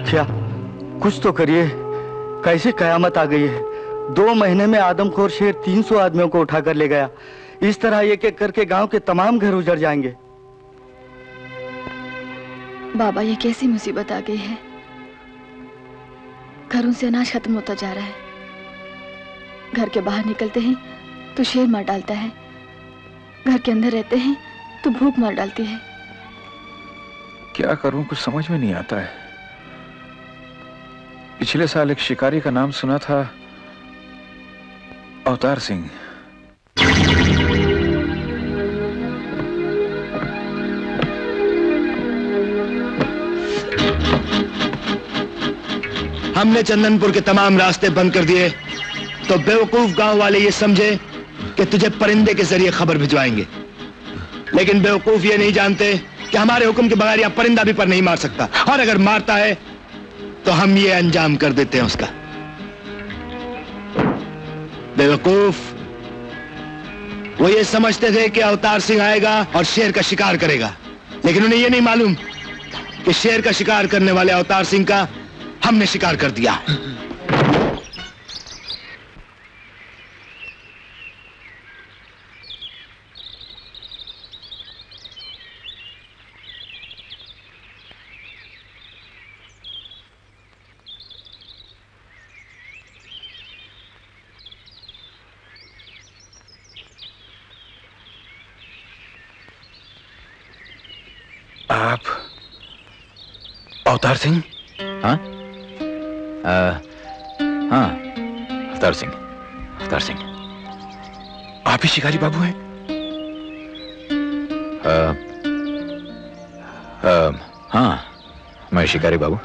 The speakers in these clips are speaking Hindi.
मुखिया, कुछ तो करिए। कैसे कयामत आ गई है। 2 महीने में आदमखोर शेर 300 आदमियों को उठाकर ले गया। इस तरह एक एक करके गांव के तमाम घर उजड़ जाएंगे। बाबा, ये कैसी मुसीबत आ गई है। घरों से अनाज खत्म होता जा रहा है। घर के बाहर निकलते हैं तो शेर मार डालता है, घर के अंदर रहते हैं तो भूख मार डालती है। क्या करूं, कुछ समझ में नहीं आता है। पिछले साल एक शिकारी का नाम सुना था, अवतार सिंह। हमने चंदनपुर के तमाम रास्ते बंद कर दिए तो बेवकूफ गांव वाले ये समझे कि तुझे परिंदे के जरिए खबर भिजवाएंगे, लेकिन बेवकूफ ये नहीं जानते कि हमारे हुक्म के बगैर यह परिंदा भी पर नहीं मार सकता, और अगर मारता है तो हम ये अंजाम कर देते हैं उसका। बेवकूफ, वो ये समझते थे कि अवतार सिंह आएगा और शेर का शिकार करेगा, लेकिन उन्हें ये नहीं मालूम कि शेर का शिकार करने वाले अवतार सिंह का हमने शिकार कर दिया। आप अवतार सिंह? हाँ हाँ, अवतार सिंह, अवतार सिंह। आप ही शिकारी बाबू हैं? हाँ, मैं शिकारी बाबू।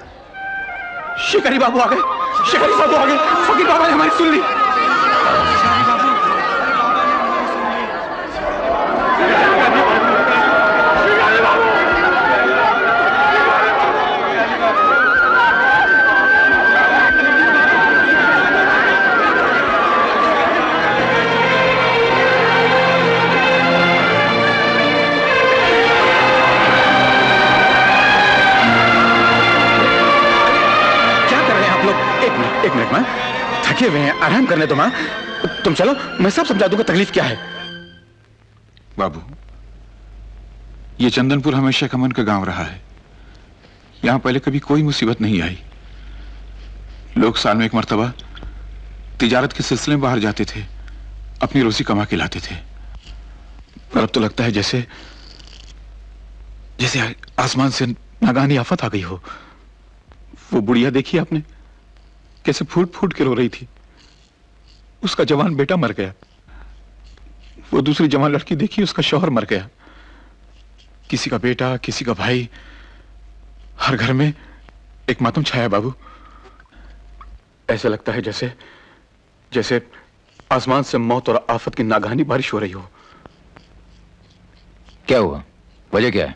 शिकारी बाबू आ गए, शिकारी बाबू आ गए। फकीर बाबा ने हमारी सुन ली। एक मिनट मां, थके हुए हैं, आराम करने दो मां। तुम चलो, मैं सब समझा दूंगा तकलीफ क्या है। बाबू, ये चंदनपुर हमेशा अमन का गांव रहा है। यहां पहले कभी कोई मुसीबत नहीं आई। लोग साल में एक मर्तबा तिजारत के सिलसिले में बाहर जाते थे, अपनी रोजी कमा के लाते थे। पर अब तो लगता है जैसे जैसे आसमान से नागानी आफत आ गई हो। वो बुढ़िया देखी आपने, कैसे फूट फूट के रो रही थी। उसका जवान बेटा मर गया। वो दूसरी जवान लड़की देखी, उसका शौहर मर गया। किसी का बेटा, किसी का भाई, हर घर में एक मातम छाया बाबू। ऐसा लगता है जैसे जैसे आसमान से मौत और आफत की नागानी बारिश हो रही हो। क्या हुआ, वजह क्या है?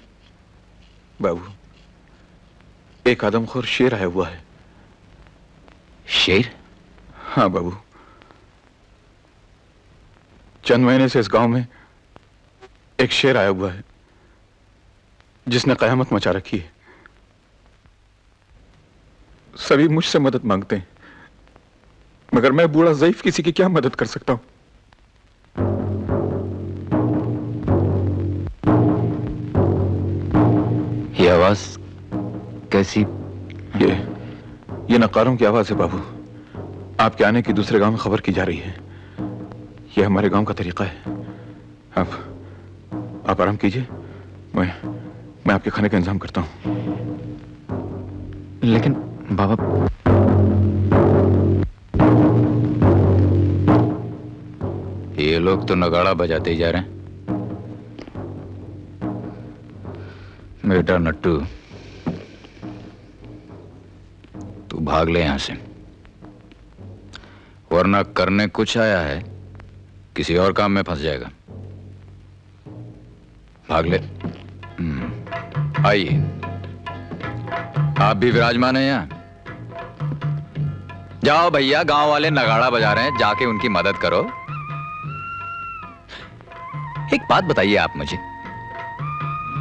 बाबू, एक आदमखोर शेर आया हुआ है। शेर? हाँ बाबू, चंद महीने से इस गांव में एक शेर आया हुआ है जिसने कयामत मचा रखी है। सभी मुझसे मदद मांगते हैं, मगर मैं बूढ़ा ज़ईफ किसी की क्या मदद कर सकता हूं। ये आवाज कैसी? ये नकारों की आवाज है बाबू। आपके आने की दूसरे गांव में खबर की जा रही है। यह हमारे गांव का तरीका है। आप आराम कीजिए, मैं आपके खाने का इंतजाम करता हूं। लेकिन बाबा, ये लोग तो नगाड़ा बजाते ही जा रहे हैं। बेटा नट्टू, तू भाग ले यहां से, वरना करने कुछ आया है, किसी और काम में फंस जाएगा। भाग ले। आइए, आप भी विराजमान हैं यहां। जाओ भैया, गांव वाले नगाड़ा बजा रहे हैं, जाके उनकी मदद करो। एक बात बताइए आप मुझे,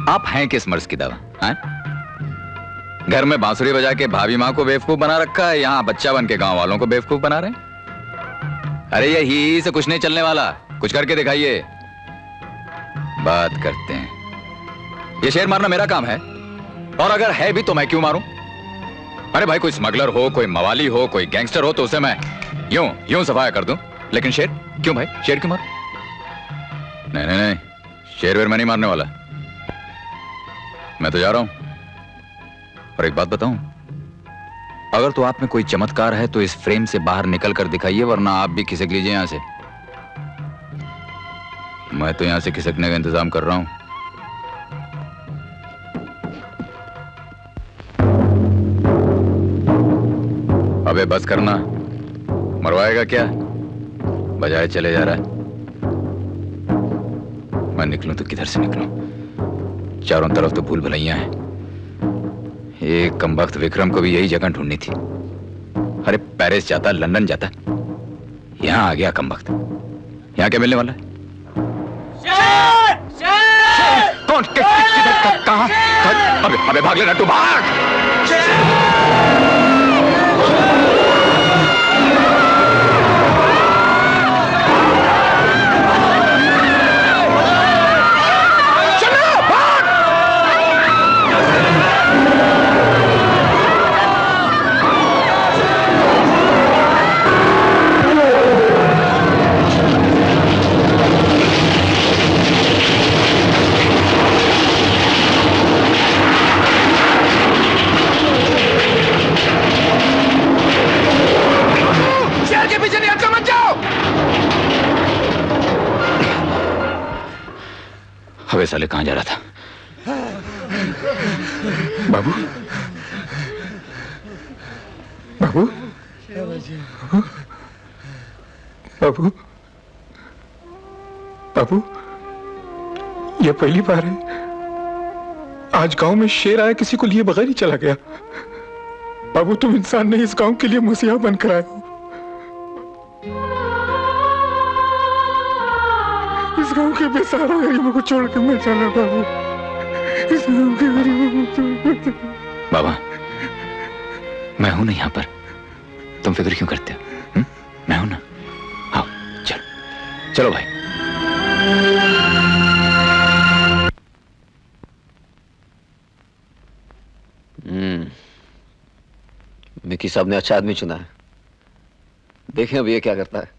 आप हैं किस मर्ज की दवा? हैं? घर में बांसुरी बजा के भाभी माँ को बेवकूफ बना रखा है, यहाँ बच्चा बन के गांव वालों को बेवकूफ बना रहे हैं। अरे ये ही से कुछ नहीं चलने वाला, कुछ करके दिखाइए, बात करते हैं। ये शेर मारना मेरा काम है, और अगर है भी तो मैं क्यों मारूं? अरे भाई, कोई स्मगलर हो, कोई मवाली हो, कोई गैंगस्टर हो तो उसे मैं यूं सफाया कर दूं, लेकिन शेर क्यों भाई? शेर क्यों मारूं? नहीं नहीं नहीं, शेर वेर मैं नहीं मारने वाला। मैं तो जा रहा हूं। और एक बात बताऊं, अगर तो आप में कोई चमत्कार है तो इस फ्रेम से बाहर निकल कर दिखाइए, वरना आप भी खिसक लीजिए यहां से। मैं तो यहां से खिसकने का इंतजाम कर रहा हूं। अबे बस करना, मरवाएगा क्या? बजाय चले जा रहा है। मैं निकलूं तो किधर से निकलूं? चारों तरफ तो भूल भुलैया हैं। एक कमबख्त विक्रम को भी यही जगह ढूंढनी थी। अरे पेरिस जाता, लंदन जाता, यहां आ गया कमबख्त। यहां क्या मिलने वाला है? कौन? कहां? अबे भाग लेना, तू भाग! अबे साले कहां जा रहा था? बाबू, बाबू, बाबू, बाबू, यह पहली बार है आज गांव में शेर आया, किसी को लिए बगैर ही चला गया। बाबू, तुम इंसान नहीं, इस गांव के लिए मसीहा बनकर आए हो। इस गांव के बेसहारा गरीबों को छोड़ के मैं चला बाबू। इस गांव के गरीबों को छोड़ के। बाबा, मैं हूं ना यहाँ पर, तुम फिक्र क्यों करते हो? मैं हूं ना, आओ चलो चलो भाई। मिकी साहब ने अच्छा आदमी चुना है, देखें अब ये क्या करता है।